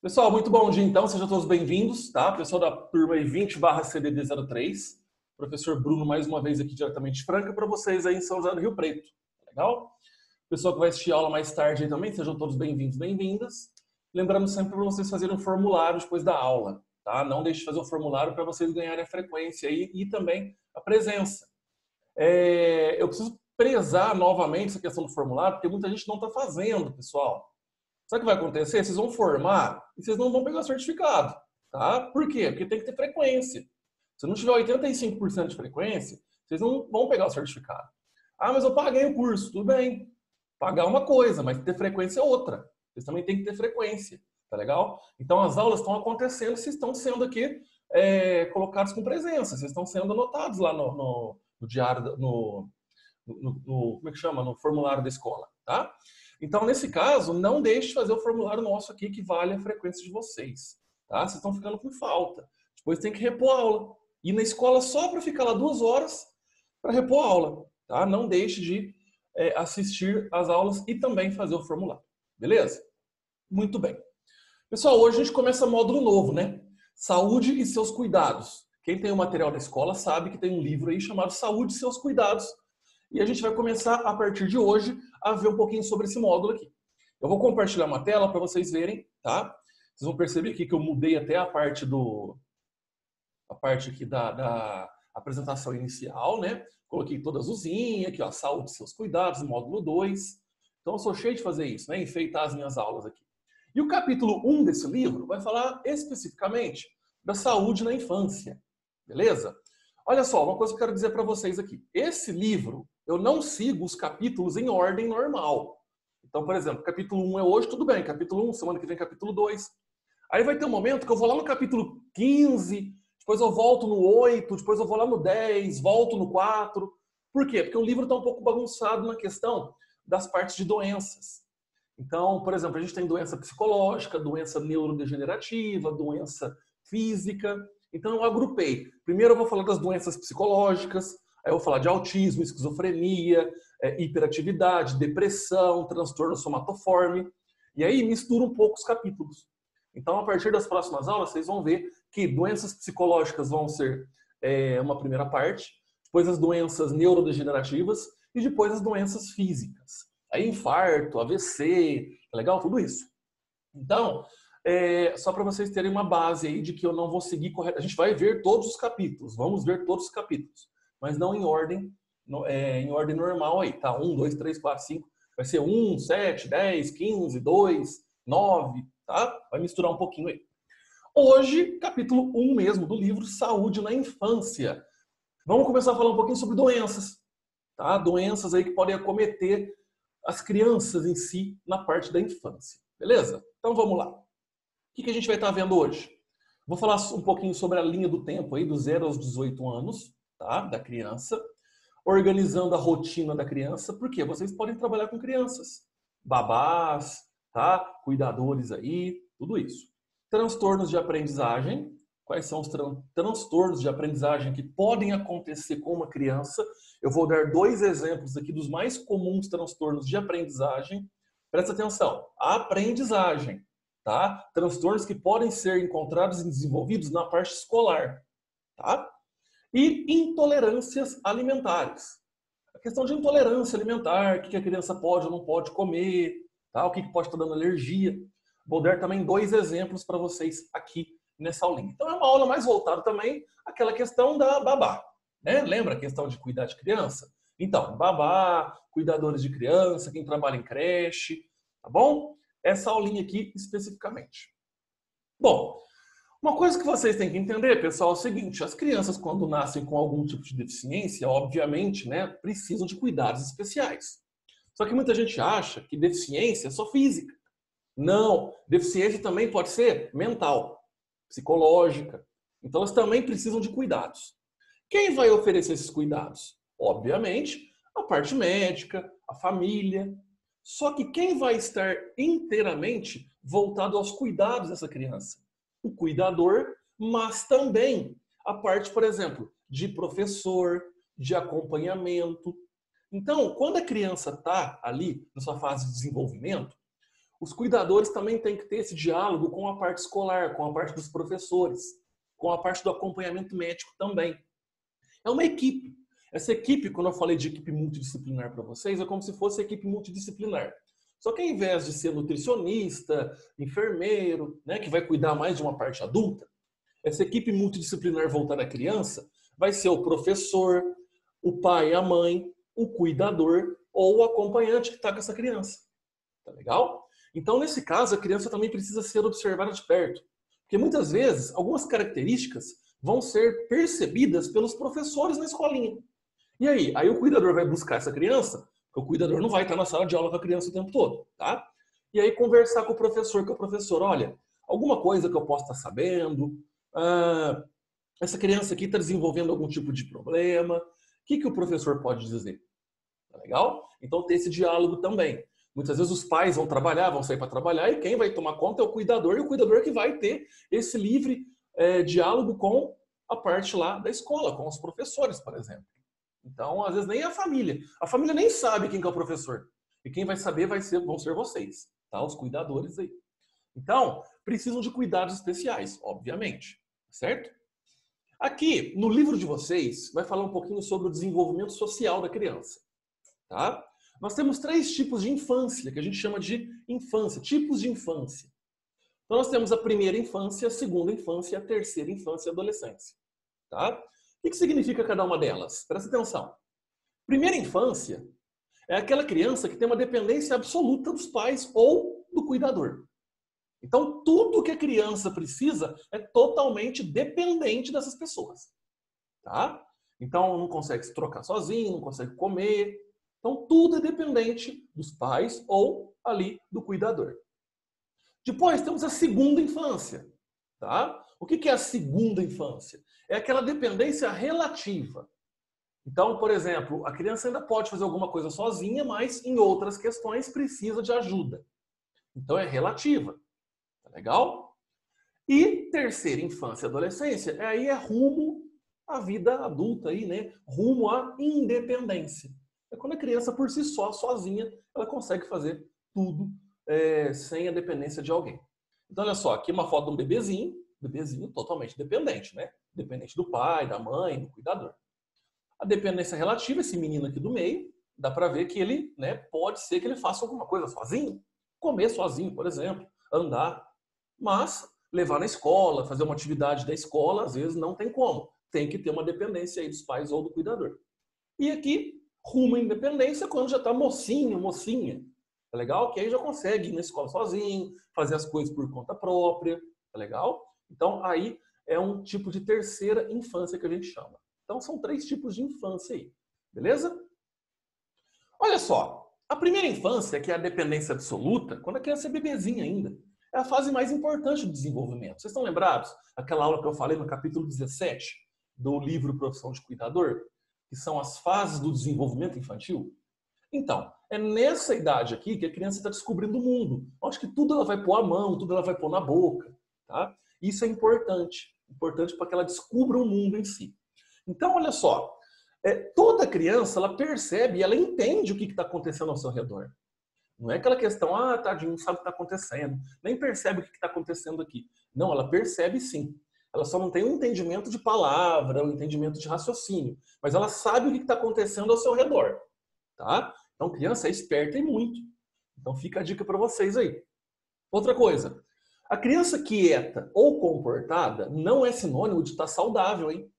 Pessoal, muito bom dia então, sejam todos bem-vindos, tá? Pessoal da turma 20/CDD03, professor Bruno mais uma vez aqui diretamente de Franca para vocês aí em São José do Rio Preto, legal? Pessoal que vai assistir a aula mais tarde aí também, sejam todos bem-vindos, bem-vindas. Lembrando sempre para vocês fazerem um formulário depois da aula, tá? Não deixe de fazer um formulário para vocês ganharem a frequência aí e também a presença. Eu preciso prezar novamente essa questão do formulário, porque muita gente não está fazendo, pessoal. Sabe o que vai acontecer? Vocês vão formar e vocês não vão pegar o certificado, tá? Por quê? Porque tem que ter frequência. Se não tiver 85% de frequência, vocês não vão pegar o certificado. Ah, mas eu paguei o curso. Tudo bem. Pagar é uma coisa, mas ter frequência é outra. Vocês também têm que ter frequência, tá legal? Então as aulas estão acontecendo, vocês estão sendo aqui colocados com presença, vocês estão sendo anotados lá no diário, como é que chama? No formulário da escola, tá? Então, nesse caso, não deixe de fazer o formulário nosso aqui que vale a frequência de vocês, tá? Vocês estão ficando com falta. Depois tem que repor a aula. Ir na escola só para ficar lá 2 horas para repor a aula, tá? Não deixe de assistir às aulas e também fazer o formulário, beleza? Muito bem. Pessoal, hoje a gente começa módulo novo, né? Saúde e seus cuidados. Quem tem o material da escola sabe que tem um livro aí chamado Saúde e seus cuidados. E a gente vai começar, a partir de hoje, a ver um pouquinho sobre esse módulo aqui. Eu vou compartilhar uma tela para vocês verem, tá? Vocês vão perceber aqui que eu mudei até a parte aqui da apresentação inicial, né? Coloquei toda azulzinha aqui, ó, saúde e seus cuidados, módulo 2. Então eu sou cheio de fazer isso, né? Enfeitar as minhas aulas aqui. E o capítulo 1 desse livro vai falar especificamente da saúde na infância, beleza? Olha só, uma coisa que eu quero dizer para vocês aqui. Esse livro, eu não sigo os capítulos em ordem normal. Então, por exemplo, capítulo 1 é hoje, tudo bem. Capítulo 1, semana que vem, capítulo 2. Aí vai ter um momento que eu vou lá no capítulo 15, depois eu volto no 8, depois eu vou lá no 10, volto no 4. Por quê? Porque o livro está um pouco bagunçado na questão das partes de doenças. Então, por exemplo, a gente tem doença psicológica, doença neurodegenerativa, doença física. Então, eu agrupei. Primeiro eu vou falar das doenças psicológicas, aí eu vou falar de autismo, esquizofrenia, hiperatividade, depressão, transtorno somatoforme. E aí mistura um pouco os capítulos. Então, a partir das próximas aulas, vocês vão ver que doenças psicológicas vão ser uma primeira parte, depois as doenças neurodegenerativas e depois as doenças físicas. Aí infarto, AVC, legal? Tudo isso. Então, só para vocês terem uma base aí de que eu não vou seguir correto. A gente vai ver todos os capítulos, vamos ver todos os capítulos, mas não em ordem, em ordem normal aí, tá? 1, 2, 3, 4, 5. Vai ser 1, 7, 10, 15, 2, 9, tá? Vai misturar um pouquinho aí. Hoje, capítulo 1 mesmo do livro Saúde na Infância. Vamos começar a falar um pouquinho sobre doenças, tá? Doenças aí que podem acometer as crianças em si na parte da infância. Beleza? Então vamos lá. O que a gente vai estar vendo hoje? Vou falar um pouquinho sobre a linha do tempo aí, do 0 aos 18 anos, tá? Da criança. Organizando a rotina da criança, porque vocês podem trabalhar com crianças. Babás, tá? Cuidadores aí, tudo isso. Transtornos de aprendizagem. Quais são os transtornos de aprendizagem que podem acontecer com uma criança? Eu vou dar 2 exemplos aqui dos mais comuns transtornos de aprendizagem. Presta atenção. A aprendizagem, tá? Transtornos que podem ser encontrados e desenvolvidos na parte escolar, tá? E intolerâncias alimentares. A questão de intolerância alimentar, o que a criança pode ou não pode comer, tá? O que pode estar dando alergia. Vou dar também 2 exemplos para vocês aqui nessa aulinha. Então é uma aula mais voltada também àquela questão da babá, né? Lembra a questão de cuidar de criança? Então, babá, cuidadores de criança, quem trabalha em creche, tá bom? Essa aulinha aqui especificamente. Bom, uma coisa que vocês têm que entender, pessoal, é o seguinte: as crianças, quando nascem com algum tipo de deficiência, obviamente, né, precisam de cuidados especiais. Só que muita gente acha que deficiência é só física. Não, deficiência também pode ser mental, psicológica. Então, elas também precisam de cuidados. Quem vai oferecer esses cuidados? Obviamente, a parte médica, a família. Só que quem vai estar inteiramente voltado aos cuidados dessa criança? O cuidador, mas também a parte, por exemplo, de professor, de acompanhamento. Então, quando a criança está ali na sua fase de desenvolvimento, Os cuidadores também têm que ter esse diálogo com a parte escolar, com a parte dos professores, com a parte do acompanhamento médico também. É uma equipe. Essa equipe, quando eu falei de equipe multidisciplinar para vocês, é como se fosse equipe multidisciplinar. Só que ao invés de ser nutricionista, enfermeiro, né, que vai cuidar mais de uma parte adulta, essa equipe multidisciplinar voltada à criança vai ser o professor, o pai, a mãe, o cuidador ou o acompanhante que está com essa criança. Tá legal? Então, nesse caso, a criança também precisa ser observada de perto. Porque muitas vezes, algumas características vão ser percebidas pelos professores na escolinha. E aí? Aí o cuidador vai buscar essa criança, porque o cuidador não vai estar na sala de aula com a criança o tempo todo, tá? E aí conversar com o professor, olha, alguma coisa que eu possa estar sabendo, essa criança aqui está desenvolvendo algum tipo de problema, o que o professor pode dizer? Tá legal? Então ter esse diálogo também. Muitas vezes os pais vão trabalhar, vão sair para trabalhar e quem vai tomar conta é o cuidador e o cuidador que vai ter esse livre diálogo com a parte lá da escola, com os professores, por exemplo. Então, às vezes nem a família. A família nem sabe quem que é o professor. E quem vai saber vão ser vocês, tá? Os cuidadores aí. Então, precisam de cuidados especiais, obviamente, certo? Aqui, no livro de vocês, vai falar um pouquinho sobre o desenvolvimento social da criança, tá? Nós temos 3 tipos de infância, que a gente chama de infância, tipos de infância. Então, nós temos a primeira infância, a segunda infância, a terceira infância e a adolescência, tá? O que significa cada uma delas? Presta atenção. Primeira infância é aquela criança que tem uma dependência absoluta dos pais ou do cuidador. Então, tudo que a criança precisa é totalmente dependente dessas pessoas. Tá? Então, não consegue se trocar sozinho, não consegue comer. Então, tudo é dependente dos pais ou ali do cuidador. Depois, temos a segunda infância. Tá? O que é a segunda infância? É aquela dependência relativa. Então, por exemplo, a criança ainda pode fazer alguma coisa sozinha, mas em outras questões precisa de ajuda. Então é relativa. Tá legal? E terceira infância e adolescência, aí é rumo à vida adulta, aí, né? Rumo à independência. É quando a criança por si só, sozinha, ela consegue fazer tudo sem a dependência de alguém. Então, olha só, aqui uma foto de um bebezinho totalmente dependente, né? Dependente do pai, da mãe, do cuidador. A dependência relativa, esse menino aqui do meio, dá para ver que ele, né, pode ser que ele faça alguma coisa sozinho, comer sozinho, por exemplo, andar, mas levar na escola, fazer uma atividade da escola, às vezes não tem como. Tem que ter uma dependência aí dos pais ou do cuidador. E aqui, rumo à independência quando já está mocinho, mocinha. Tá legal? Que aí já consegue ir na escola sozinho, fazer as coisas por conta própria. Tá legal? Então, aí é um tipo de terceira infância que a gente chama. Então, são 3 tipos de infância aí. Beleza? Olha só. A primeira infância, que é a dependência absoluta, quando a criança é bebezinha ainda, é a fase mais importante do desenvolvimento. Vocês estão lembrados? Aquela aula que eu falei no capítulo 17 do livro Profissão de Cuidador, que são as fases do desenvolvimento infantil? Então, é nessa idade aqui que a criança está descobrindo o mundo. Eu acho que tudo ela vai pôr a mão, tudo ela vai pôr na boca. Tá? Isso é importante. Importante para que ela descubra o mundo em si. Então, olha só. Toda criança, ela percebe, ela entende o que está acontecendo ao seu redor. Não é aquela questão, tadinho, não sabe o que está acontecendo. Nem percebe o que está acontecendo aqui. Não, ela percebe sim. Ela só não tem um entendimento de palavra, um entendimento de raciocínio. Mas ela sabe o que está acontecendo ao seu redor. Tá? Então, criança é esperta e muito. Então, fica a dica para vocês aí. Outra coisa. A criança quieta ou comportada não é sinônimo de estar saudável, hein?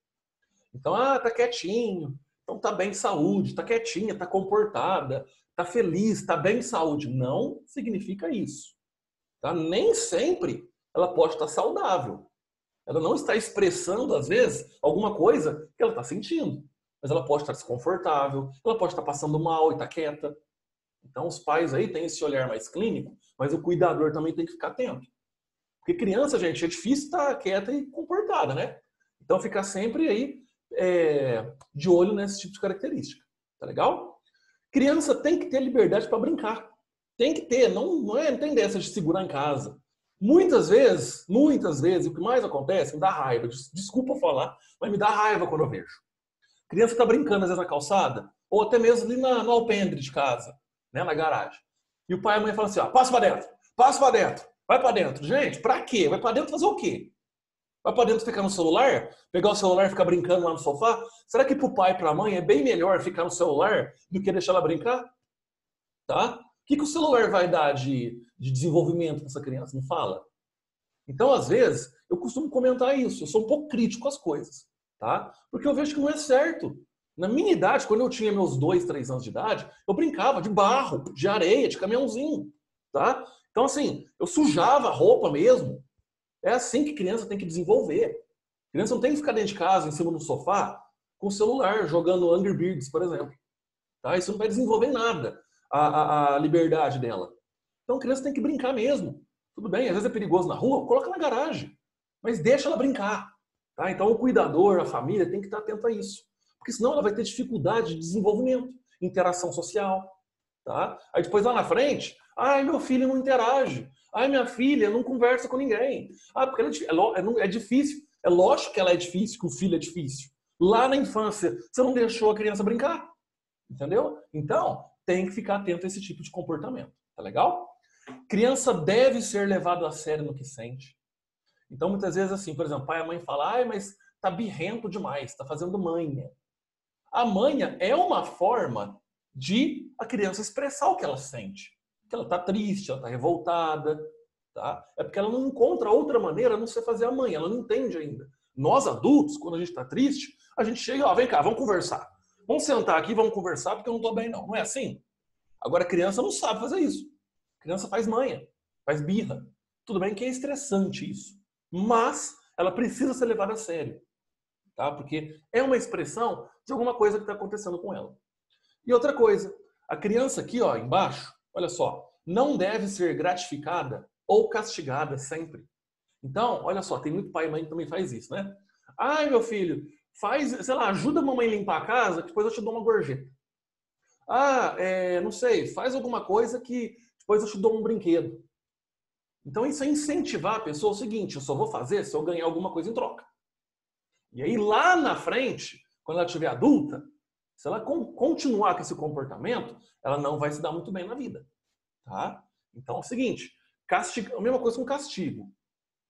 Então, tá quietinho, então tá bem de saúde, tá quietinha, tá comportada, tá feliz, tá bem de saúde. Não significa isso. Tá? Nem sempre ela pode estar saudável. Ela não está expressando, às vezes, alguma coisa que ela está sentindo. Mas ela pode estar desconfortável, ela pode estar passando mal e tá quieta. Então, os pais aí têm esse olhar mais clínico, mas o cuidador também tem que ficar atento. Porque criança, gente, é difícil estar quieta e comportada, né? Então, ficar sempre aí de olho nesse tipo de característica. Tá legal? Criança tem que ter liberdade para brincar. Tem que ter, não tem dessa de segurar em casa. Muitas vezes, o que mais acontece, me dá raiva. Desculpa falar, mas me dá raiva quando eu vejo. Criança está brincando, às vezes, na calçada, ou até mesmo ali no alpendre de casa, né, na garagem. E o pai e a mãe falam assim, passa para dentro, passa pra dentro, vai pra dentro. Gente, pra quê? Vai pra dentro fazer o quê? Vai pra dentro ficar no celular? Pegar o celular e ficar brincando lá no sofá? Será que pro pai e pra mãe é bem melhor ficar no celular do que deixar ela brincar? Tá? O que o celular vai dar de desenvolvimento para essa criança? Me fala. Então, às vezes, eu costumo comentar isso. Eu sou um pouco crítico com as coisas. Tá? Porque eu vejo que não é certo. Na minha idade, quando eu tinha meus 2, 3 anos de idade, eu brincava de barro, de areia, de caminhãozinho. Tá? Então, assim, eu sujava a roupa mesmo. É assim que criança tem que desenvolver. Criança não tem que ficar dentro de casa, em cima do sofá, com o celular, jogando Angry Birds, por exemplo. Tá? Isso não vai desenvolver nada a liberdade dela. Então a criança tem que brincar mesmo. Tudo bem, às vezes é perigoso na rua, coloca na garagem. Mas deixa ela brincar. Tá? Então o cuidador, a família tem que estar atento a isso. Porque senão ela vai ter dificuldade de desenvolvimento, interação social. Tá? Aí depois lá na frente, ai, meu filho não interage. Ai, minha filha não conversa com ninguém. Ah, porque é difícil. É lógico que ela é difícil, que o filho é difícil. Lá na infância, você não deixou a criança brincar. Entendeu? Então, tem que ficar atento a esse tipo de comportamento. Tá legal? Criança deve ser levado a sério no que sente. Então, muitas vezes, assim, por exemplo, pai e mãe falam, ai, mas tá birrento demais, tá fazendo manha. A manha é uma forma de a criança expressar o que ela sente. Que ela tá triste, ela tá revoltada, tá? É porque ela não encontra outra maneira a não ser fazer a manha, ela não entende ainda. Nós adultos, quando a gente tá triste, a gente chega, ó, vem cá, vamos conversar. Vamos sentar aqui, vamos conversar, porque eu não tô bem não. Não é assim? Agora a criança não sabe fazer isso. A criança faz manha, faz birra. Tudo bem que é estressante isso, mas ela precisa ser levada a sério, tá? Porque é uma expressão de alguma coisa que está acontecendo com ela. E outra coisa, a criança aqui, ó, embaixo, olha só, não deve ser gratificada ou castigada sempre. Então, olha só, tem muito pai e mãe que também faz isso, né? Ai, meu filho, faz, sei lá, ajuda a mamãe a limpar a casa, que depois eu te dou uma gorjeta. Ah, não sei, faz alguma coisa que depois eu te dou um brinquedo. Então isso é incentivar a pessoa o seguinte, eu só vou fazer se eu ganhar alguma coisa em troca. E aí lá na frente, quando ela estiver adulta, se ela continuar com esse comportamento, ela não vai se dar muito bem na vida. Tá? Então é o seguinte, castigo, a mesma coisa com castigo.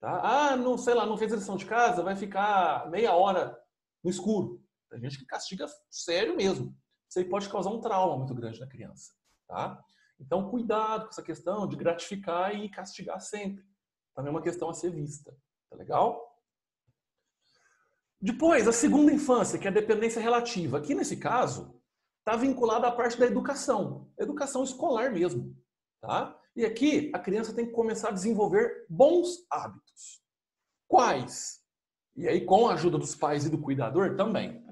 Tá? Ah, não, sei lá, não fez a lição de casa, vai ficar meia hora no escuro. Tem gente que castiga sério mesmo. Isso aí pode causar um trauma muito grande na criança. Tá? Então, cuidado com essa questão de gratificar e castigar sempre. Também é uma questão a ser vista. Tá legal? Depois, a segunda infância, que é a dependência relativa. Aqui, nesse caso, está vinculada à parte da educação. Educação escolar mesmo. Tá? E aqui, a criança tem que começar a desenvolver bons hábitos. Quais? E aí, com a ajuda dos pais e do cuidador, também.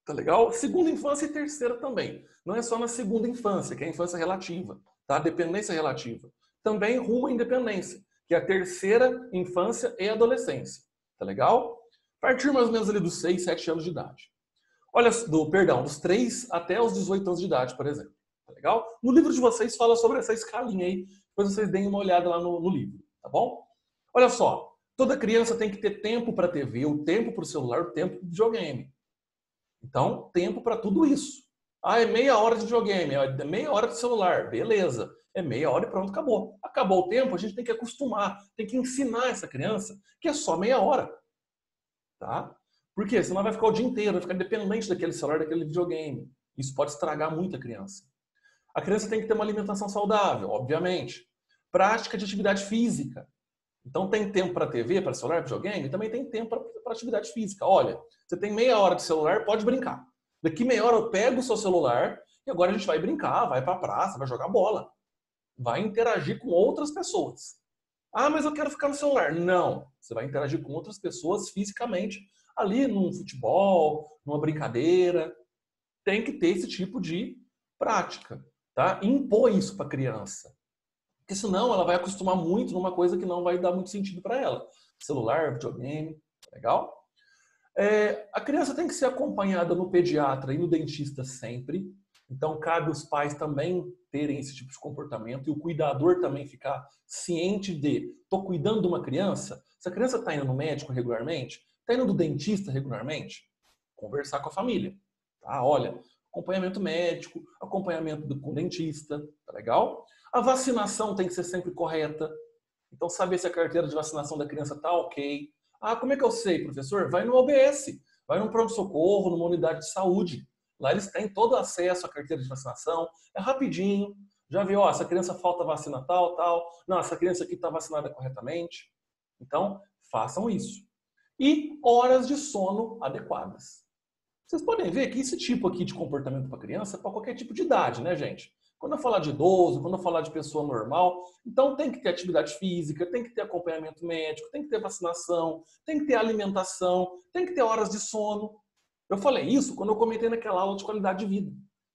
Tá legal? Segunda infância e terceira também. Não é só na segunda infância, que é a infância relativa, tá? Dependência relativa. Também rumo à independência, que é a terceira infância e adolescência. Tá legal? A partir mais ou menos ali dos 6, 7 anos de idade. Olha, dos 3 até os 18 anos de idade, por exemplo. Tá legal? No livro de vocês fala sobre essa escalinha aí, depois vocês deem uma olhada lá no livro, tá bom? Olha só, toda criança tem que ter tempo para TV, o tempo para o celular, o tempo para o videogame. Então, tempo para tudo isso. Ah, é meia hora de videogame, é meia hora de celular, beleza. É meia hora e pronto, acabou. Acabou o tempo, a gente tem que acostumar, tem que ensinar essa criança que é só meia hora. Tá? Por quê? Senão vai ficar o dia inteiro, vai ficar dependente daquele celular, daquele videogame. Isso pode estragar muito a criança. A criança tem que ter uma alimentação saudável, obviamente. Prática de atividade física. Então tem tempo para TV, para celular, para videogame, também tem tempo para atividade física. Olha, você tem meia hora de celular, pode brincar. Daqui meia hora eu pego o seu celular e agora a gente vai brincar, vai para a praça, vai jogar bola. Vai interagir com outras pessoas. Ah, mas eu quero ficar no celular. Não, você vai interagir com outras pessoas fisicamente, ali num futebol, numa brincadeira. Tem que ter esse tipo de prática, tá? Impor isso para a criança. Porque senão ela vai acostumar muito numa coisa que não vai dar muito sentido para ela. Celular, videogame, legal? A criança tem que ser acompanhada no pediatra e no dentista sempre. Então, cabe os pais também terem esse tipo de comportamento e o cuidador também ficar ciente de estou cuidando de uma criança. Se a criança está indo no médico regularmente, está indo no dentista regularmente, conversar com a família. Tá? Olha, acompanhamento médico, acompanhamento com o dentista, tá legal? A vacinação tem que ser sempre correta. Então, saber se a carteira de vacinação da criança está ok. Ah, como é que eu sei, professor? Vai no OBS, vai num pronto-socorro, numa unidade de saúde. Lá eles têm todo o acesso à carteira de vacinação. É rapidinho. Já viu, ó, essa criança falta vacina tal, tal. Não, essa criança aqui está vacinada corretamente. Então, façam isso. E horas de sono adequadas. Vocês podem ver que esse tipo aqui de comportamento para criança é para qualquer tipo de idade, né, gente? Quando eu falar de idoso, quando eu falar de pessoa normal, então tem que ter atividade física, tem que ter acompanhamento médico, tem que ter vacinação, tem que ter alimentação, tem que ter horas de sono. Eu falei isso quando eu comentei naquela aula de qualidade de vida.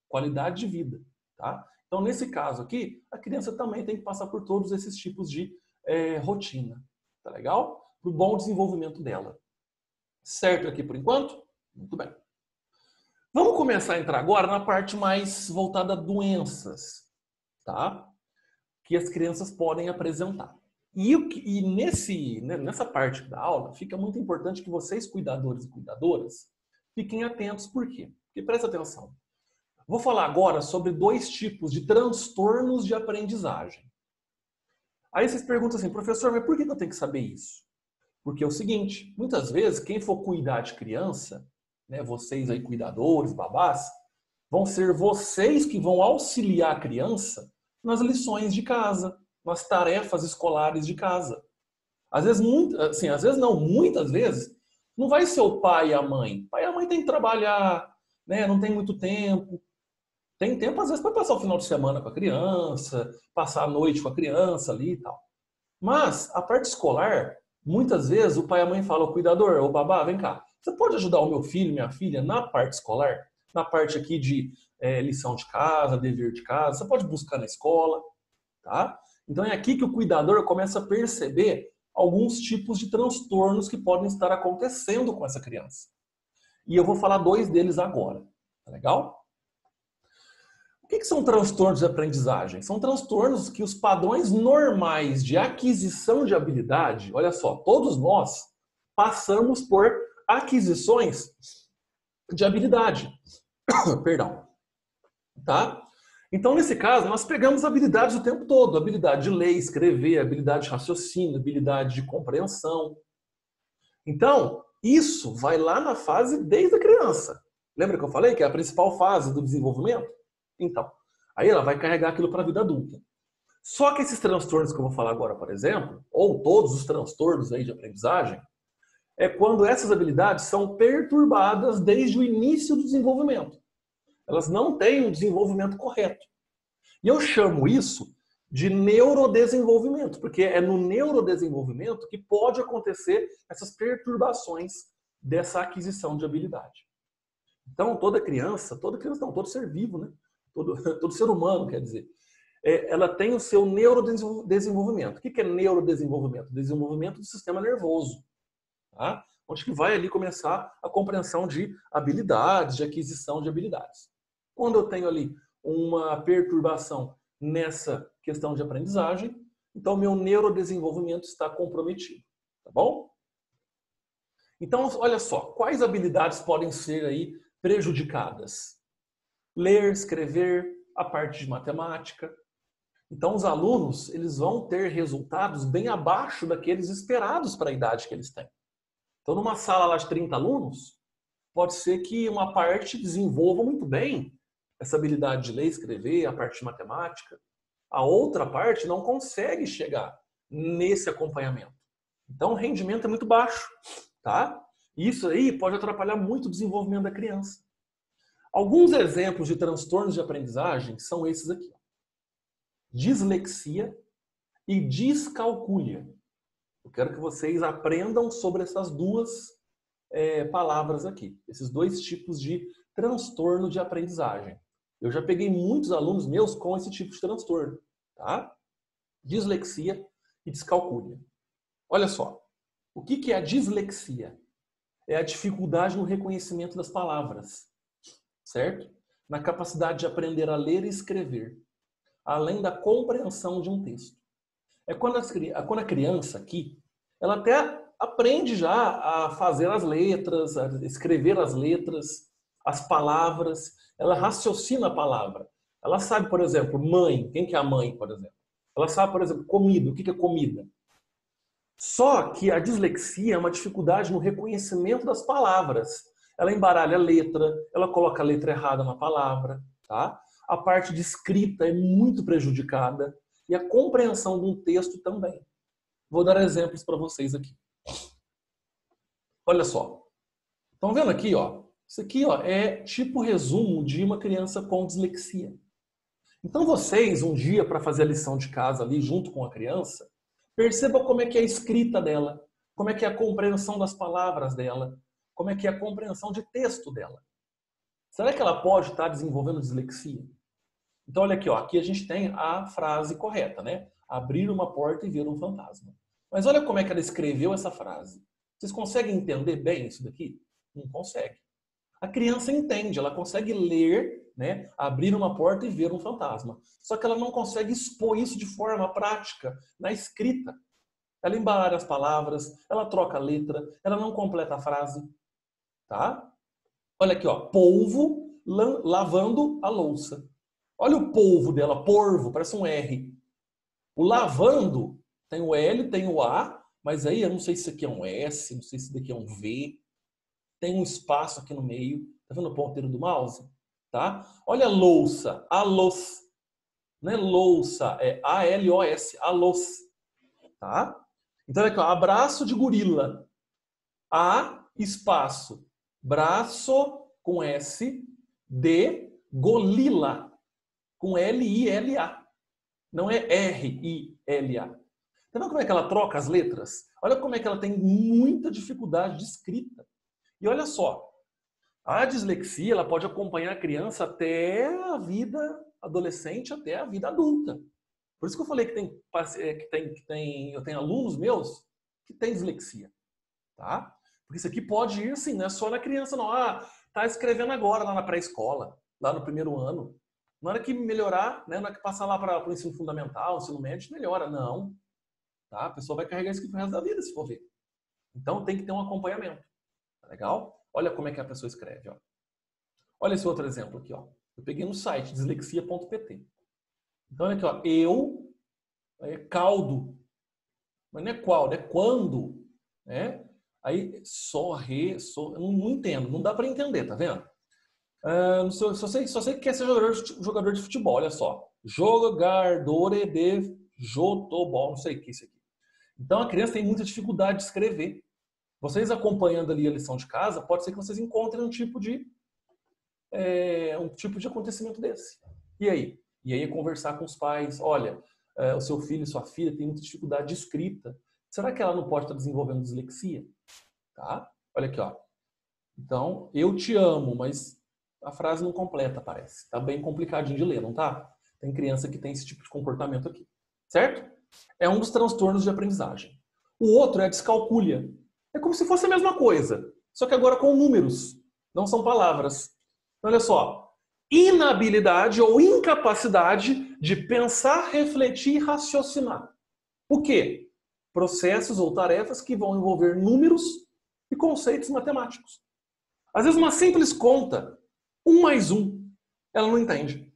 Qualidade de vida, tá? Então, nesse caso aqui, a criança também tem que passar por todos esses tipos de rotina, tá legal? Para o bom desenvolvimento dela. Certo aqui por enquanto? Muito bem. Vamos começar a entrar agora na parte mais voltada a doenças, tá? Que as crianças podem apresentar. E nessa parte da aula, fica muito importante que vocês, cuidadores e cuidadoras, fiquem atentos. Por quê? Porque presta atenção. Vou falar agora sobre 2 tipos de transtornos de aprendizagem. Aí vocês perguntam assim, professor, mas por que eu tenho que saber isso? Porque é o seguinte, muitas vezes, quem for cuidar de criança, né, vocês aí cuidadores, babás, vão ser vocês que vão auxiliar a criança nas lições de casa, nas tarefas escolares de casa. Às vezes, muitas vezes, não vai ser o pai e a mãe. O pai e a mãe tem que trabalhar, né, não tem muito tempo. Tem tempo, às vezes, para passar o final de semana com a criança, passar a noite com a criança ali e tal. Mas, a parte escolar, muitas vezes, o pai e a mãe falam, cuidador, ô babá, vem cá. Você pode ajudar o meu filho, minha filha, na parte escolar? Na parte aqui de lição de casa, dever de casa. Você pode buscar na escola, tá? Então é aqui que o cuidador começa a perceber alguns tipos de transtornos que podem estar acontecendo com essa criança. E eu vou falar 2 deles agora, tá legal? O que são transtornos de aprendizagem? São transtornos que os padrões normais de aquisição de habilidade, olha só, todos nós passamos por aquisições de habilidade. Perdão. Tá? Então, nesse caso, nós pegamos habilidades o tempo todo. Habilidade de ler, escrever, habilidade de raciocínio, habilidade de compreensão. Então, isso vai lá na fase desde a criança. Lembra que eu falei que é a principal fase do desenvolvimento? Então, aí ela vai carregar aquilo para a vida adulta. Só que esses transtornos que eu vou falar agora, por exemplo, ou todos os transtornos aí de aprendizagem, é quando essas habilidades são perturbadas desde o início do desenvolvimento. Elas não têm um desenvolvimento correto. E eu chamo isso de neurodesenvolvimento, porque é no neurodesenvolvimento que pode acontecer essas perturbações dessa aquisição de habilidade. Então, todo ser vivo, né? Todo ser humano, quer dizer, ela tem o seu neurodesenvolvimento. O que é neurodesenvolvimento? Desenvolvimento do sistema nervoso. Tá? Onde que vai ali começar a compreensão de habilidades, de aquisição de habilidades. Quando eu tenho ali uma perturbação nessa questão de aprendizagem, então meu neurodesenvolvimento está comprometido, tá bom? Então, olha só, quais habilidades podem ser aí prejudicadas? Ler, escrever, a parte de matemática. Então, os alunos, eles vão ter resultados bem abaixo daqueles esperados para a idade que eles têm. Então, numa sala lá de 30 alunos, pode ser que uma parte desenvolva muito bem essa habilidade de ler, escrever, a parte de matemática. A outra parte não consegue chegar nesse acompanhamento. Então, o rendimento é muito baixo, tá? Isso aí pode atrapalhar muito o desenvolvimento da criança. Alguns exemplos de transtornos de aprendizagem são esses aqui. Dislexia e descalculia. Eu quero que vocês aprendam sobre essas 2 palavras aqui. Esses 2 tipos de transtorno de aprendizagem. Eu já peguei muitos alunos meus com esse tipo de transtorno. Tá? Dislexia e descalculia. Olha só. O que é a dislexia? É a dificuldade no reconhecimento das palavras. Certo? Na capacidade de aprender a ler e escrever. Além da compreensão de um texto. É quando a criança aqui, ela até aprende já a fazer as letras, a escrever as letras, as palavras, ela raciocina a palavra. Ela sabe, por exemplo, mãe. Quem que é a mãe, por exemplo? Ela sabe, por exemplo, comida. O que é comida? Só que a dislexia é uma dificuldade no reconhecimento das palavras. Ela embaralha a letra, ela coloca a letra errada na palavra, tá? A parte de escrita é muito prejudicada e a compreensão de um texto também. Vou dar exemplos para vocês aqui. Olha só. Estão vendo aqui, ó? Isso aqui, ó, é tipo resumo de uma criança com dislexia. Então vocês, um dia, para fazer a lição de casa ali junto com a criança, percebam como é que é a escrita dela, como é que é a compreensão das palavras dela, como é que é a compreensão de texto dela. Será que ela pode estar desenvolvendo dislexia? Então olha aqui, ó, aqui a gente tem a frase correta, né? Abrir uma porta e ver um fantasma. Mas olha como é que ela escreveu essa frase. Vocês conseguem entender bem isso daqui? Não consegue. A criança entende, ela consegue ler, né, abrir uma porta e ver um fantasma. Só que ela não consegue expor isso de forma prática, na escrita. Ela embaralha as palavras, ela troca a letra, ela não completa a frase. Tá? Olha aqui, ó, polvo lavando a louça. Olha o polvo dela, porvo, parece um R. O lavando tem o L, tem o A, mas aí eu não sei se isso aqui é um S, não sei se isso daqui é um V. Tem um espaço aqui no meio. Tá vendo o ponteiro do mouse? Tá? Olha a louça, a luz. Não é louça, é A-L-O-S, a luz. Tá? Então, aqui, ó, abraço de gorila. A, espaço, braço com S, de golila, com L-I-L-A. Não é R-I-L-A. Tá vendo como é que ela troca as letras? Olha como é que ela tem muita dificuldade de escrita. E olha só, a dislexia ela pode acompanhar a criança até a vida adolescente, até a vida adulta. Por isso que eu falei que eu tenho alunos meus que têm dislexia. Tá? Porque isso aqui pode ir assim, não é só na criança, não. Ah, tá escrevendo agora lá na pré-escola, lá no primeiro ano. Na hora que melhorar, né, na hora que passar lá para o ensino fundamental, ensino médio, melhora. Não. Tá? A pessoa vai carregar isso aqui pro resto da vida, se for ver. Então tem que ter um acompanhamento. Tá legal? Olha como é que a pessoa escreve. Ó. Olha esse outro exemplo aqui. Ó. Eu peguei no site dislexia.pt. Então olha aqui, ó. Eu é caldo. Mas não é qual, é quando. Né? Aí só, eu não entendo, não dá para entender, tá vendo? Só sei que quer ser jogador de futebol, olha só. Jogador de jotobol, não sei o que é isso aqui. Então a criança tem muita dificuldade de escrever. Vocês acompanhando ali a lição de casa, pode ser que vocês encontrem um tipo de acontecimento desse. E aí? E aí é conversar com os pais. Olha, o seu filho e sua filha têm muita dificuldade de escrita. Será que ela não pode estar desenvolvendo dislexia? Tá? Olha aqui, ó. Então, eu te amo, mas a frase não completa, parece. Tá bem complicadinho de ler, não tá? Tem criança que tem esse tipo de comportamento aqui. Certo? É um dos transtornos de aprendizagem. O outro é a descalculia. É como se fosse a mesma coisa, só que agora com números, não são palavras. Olha só. Inabilidade ou incapacidade de pensar, refletir e raciocinar. O quê? Processos ou tarefas que vão envolver números e conceitos matemáticos. Às vezes uma simples conta, 1 mais 1, ela não entende.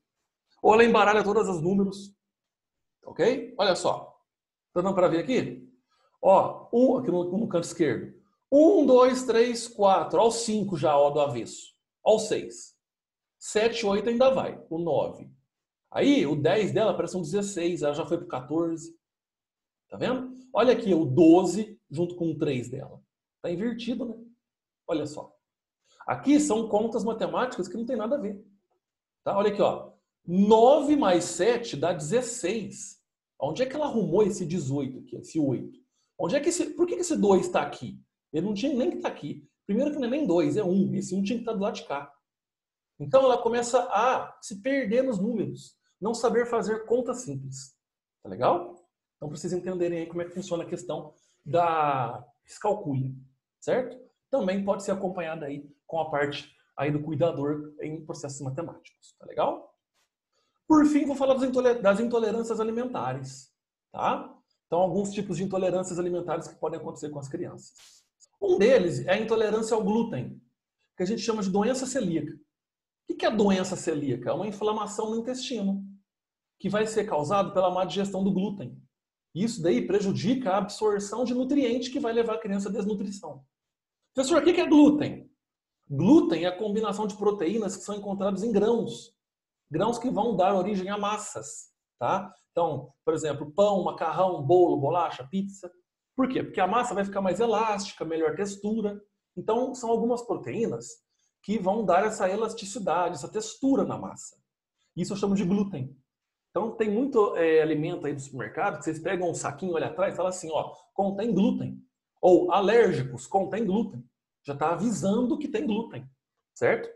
Ou ela embaralha todos os números. Ok? Olha só. Tá dando para ver aqui? Ó, aqui no canto esquerdo. 1, 2, 3, 4. Ó o 5 já, ó, do avesso. Ó o 6. 7, 8 ainda vai. O 9. Aí, o 10 dela parece um 16. Ela já foi pro 14. Tá vendo? Olha aqui, o 12 junto com o 3 dela. Tá invertido, né? Olha só. Aqui são contas matemáticas que não tem nada a ver. Tá? Olha aqui, ó. 9 mais 7 dá 16. Onde é que ela arrumou esse 18 aqui, esse 8? Por que esse 2 está aqui? Ele não tinha nem que estar aqui. Primeiro que não é nem 2, é 1. Esse 1 tinha que estar do lado de cá. Então ela começa a se perder nos números. Não saber fazer conta simples. Tá legal? Então, para vocês entenderem aí como é que funciona a questão da descalculia. Certo? Também pode ser acompanhada aí com a parte aí do cuidador em processos matemáticos. Tá legal? Por fim, vou falar das intolerâncias alimentares. Tá? Então, alguns tipos de intolerâncias alimentares que podem acontecer com as crianças. Um deles é a intolerância ao glúten, que a gente chama de doença celíaca. O que é a doença celíaca? É uma inflamação no intestino. que vai ser causado pela má digestão do glúten. Isso daí prejudica a absorção de nutrientes que vai levar a criança à desnutrição. Professor, o que é glúten? Glúten é a combinação de proteínas que são encontradas em grãos. Grãos que vão dar origem a massas. Tá? Então, por exemplo, pão, macarrão, bolo, bolacha, pizza. Por quê? Porque a massa vai ficar mais elástica, melhor textura. Então, são algumas proteínas que vão dar essa elasticidade, essa textura na massa. Isso eu chamo de glúten. Então, tem muito alimento aí do supermercado que vocês pegam um saquinho, olha atrás e fala assim, ó, contém glúten. Ou alérgicos, contém glúten. Já está avisando que tem glúten, certo?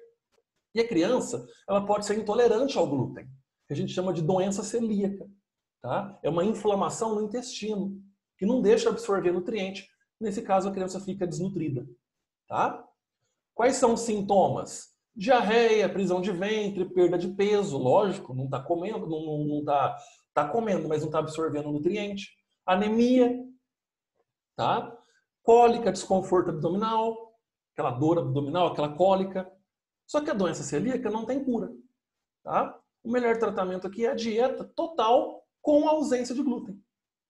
E a criança, ela pode ser intolerante ao glúten, que a gente chama de doença celíaca. Tá? É uma inflamação no intestino, que não deixa absorver nutriente. Nesse caso, a criança fica desnutrida. Tá? Quais são os sintomas? Diarreia, prisão de ventre, perda de peso, lógico, não está comendo, não tá comendo, mas não está absorvendo nutriente. Anemia, tá? Cólica, desconforto abdominal, aquela dor abdominal, aquela cólica. Só que a doença celíaca não tem cura, tá? O melhor tratamento aqui é a dieta total com a ausência de glúten.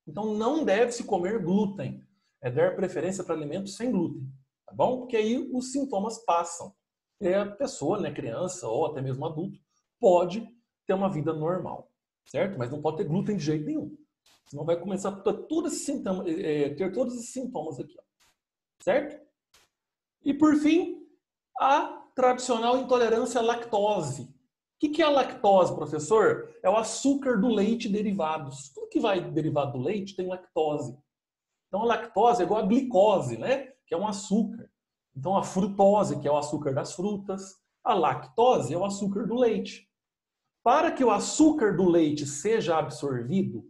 Então não deve se comer glúten, é dar preferência para alimentos sem glúten, tá bom? Porque aí os sintomas passam. E a pessoa, né, criança ou até mesmo adulto, pode ter uma vida normal, certo? Mas não pode ter glúten de jeito nenhum. Senão vai começar a ter todos esses sintomas aqui, ó, certo? E por fim, a tradicional intolerância à lactose. O que é a lactose, professor? É o açúcar do leite e derivados. Tudo que vai derivado do leite tem lactose. Então a lactose é igual a glicose, né? Que é um açúcar. Então a frutose, que é o açúcar das frutas. A lactose é o açúcar do leite. Para que o açúcar do leite seja absorvido,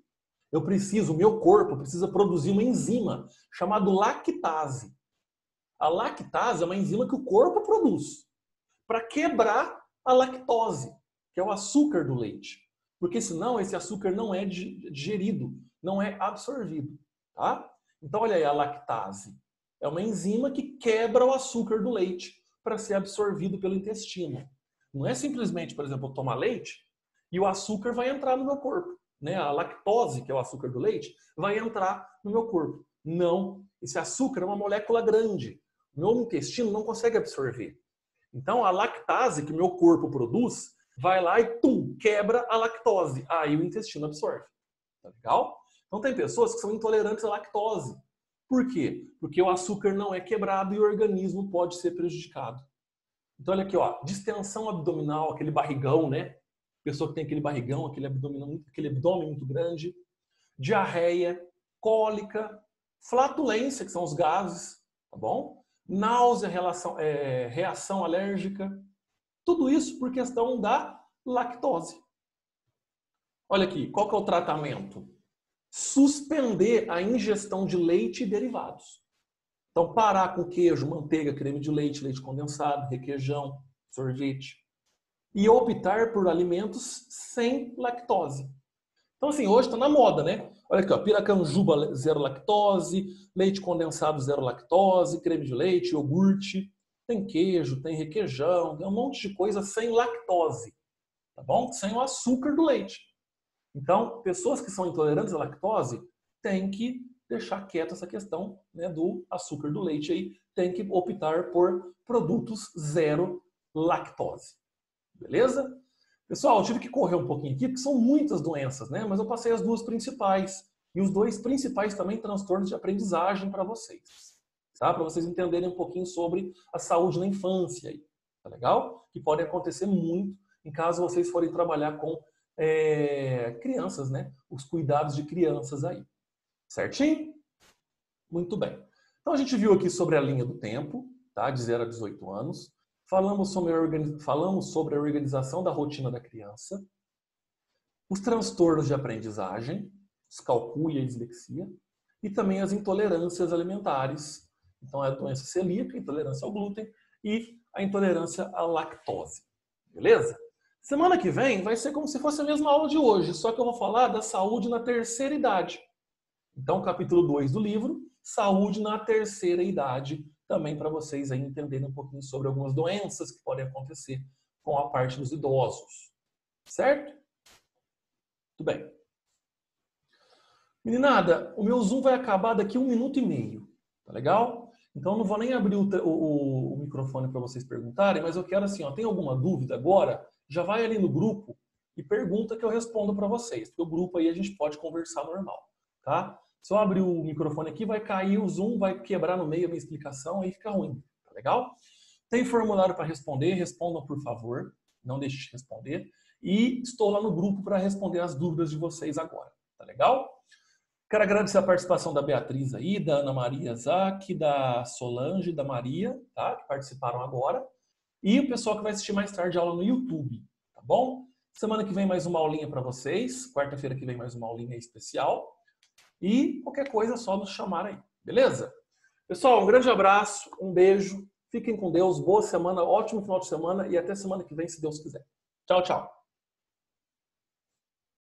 o meu corpo precisa produzir uma enzima chamada lactase. A lactase é uma enzima que o corpo produz para quebrar a lactose, que é o açúcar do leite. Porque senão esse açúcar não é digerido, não é absorvido. Tá? Então olha aí a lactase. É uma enzima que quebra o açúcar do leite para ser absorvido pelo intestino. Não é simplesmente, por exemplo, eu tomar leite e o açúcar vai entrar no meu corpo. Né? A lactose, que é o açúcar do leite, vai entrar no meu corpo. Não, esse açúcar é uma molécula grande. O meu intestino não consegue absorver. Então, a lactase que o meu corpo produz vai lá e quebra a lactose. Aí o intestino absorve. Tá legal? Então, tem pessoas que são intolerantes à lactose. Por quê? Porque o açúcar não é quebrado e o organismo pode ser prejudicado. Então, olha aqui, ó, distensão abdominal, aquele barrigão, né? Pessoa que tem aquele barrigão, aquele abdômen muito grande. Diarreia, cólica, flatulência, que são os gases, tá bom? Náusea, reação alérgica. Tudo isso por questão da lactose. Olha aqui, qual que é o tratamento? Suspender a ingestão de leite e derivados. Então, parar com queijo, manteiga, creme de leite, leite condensado, requeijão, sorvete. E optar por alimentos sem lactose. Então, assim, hoje está na moda, né? Olha aqui, ó, piracanjuba zero lactose, leite condensado zero lactose, creme de leite, iogurte, tem queijo, tem requeijão, tem um monte de coisa sem lactose, tá bom? Sem o açúcar do leite. Então, pessoas que são intolerantes à lactose têm que deixar quieta essa questão, né, do açúcar do leite aí, tem que optar por produtos zero lactose. Beleza? Pessoal, eu tive que correr um pouquinho aqui, porque são muitas doenças, né? Mas eu passei as duas principais. E os dois principais também transtornos de aprendizagem para vocês. Tá? Para vocês entenderem um pouquinho sobre a saúde na infância. Aí, tá legal? Que podem acontecer muito em caso vocês forem trabalhar com crianças, né? Os cuidados de crianças aí. Certinho? Muito bem. Então a gente viu aqui sobre a linha do tempo, tá? De 0 a 18 anos. Falamos sobre a organização da rotina da criança, os transtornos de aprendizagem, os calcul e a dislexia, e também as intolerâncias alimentares. Então, é a doença celíaca, a intolerância ao glúten e a intolerância à lactose. Beleza? Semana que vem vai ser como se fosse a mesma aula de hoje, só que eu vou falar da saúde na terceira idade. Então, capítulo 2 do livro, Saúde na Terceira Idade, também para vocês aí entenderem um pouquinho sobre algumas doenças que podem acontecer com a parte dos idosos. Certo? Tudo bem. Meninada, o meu Zoom vai acabar daqui 1 minuto e meio. Tá legal? Então, eu não vou nem abrir o microfone para vocês perguntarem, mas eu quero assim, ó, tem alguma dúvida agora? Já vai ali no grupo e pergunta que eu respondo para vocês. Porque o grupo aí a gente pode conversar normal, tá? Se eu abrir o microfone aqui, vai cair o Zoom, vai quebrar no meio a minha explicação, aí fica ruim. Tá legal? Tem formulário para responder, respondam por favor. Não deixe de responder. E estou lá no grupo para responder as dúvidas de vocês agora. Tá legal? Quero agradecer a participação da Beatriz aí, da Ana Maria Zac, da Solange, da Maria, tá? Que participaram agora. E o pessoal que vai assistir mais tarde a aula no YouTube, tá bom? Semana que vem mais uma aulinha para vocês. Quarta-feira que vem mais uma aulinha especial. E qualquer coisa é só nos chamar aí, beleza? Pessoal, um grande abraço, um beijo. Fiquem com Deus, boa semana, ótimo final de semana e até semana que vem, se Deus quiser. Tchau, tchau.